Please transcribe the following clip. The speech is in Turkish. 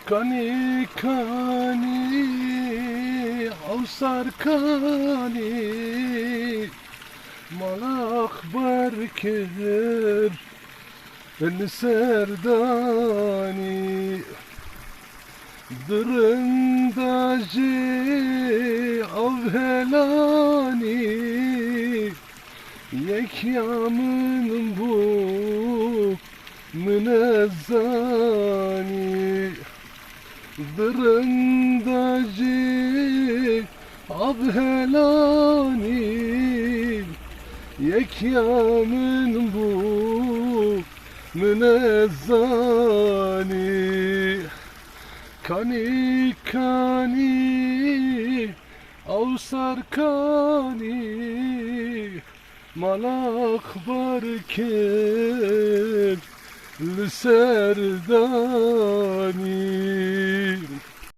Kani kani avsar kani malak berker el serdani dırındacı avhelani yekyamın bu münezzani dırındacı abhelani yekyamın bu münezzani kani kani avsar kani malak barker lüserdani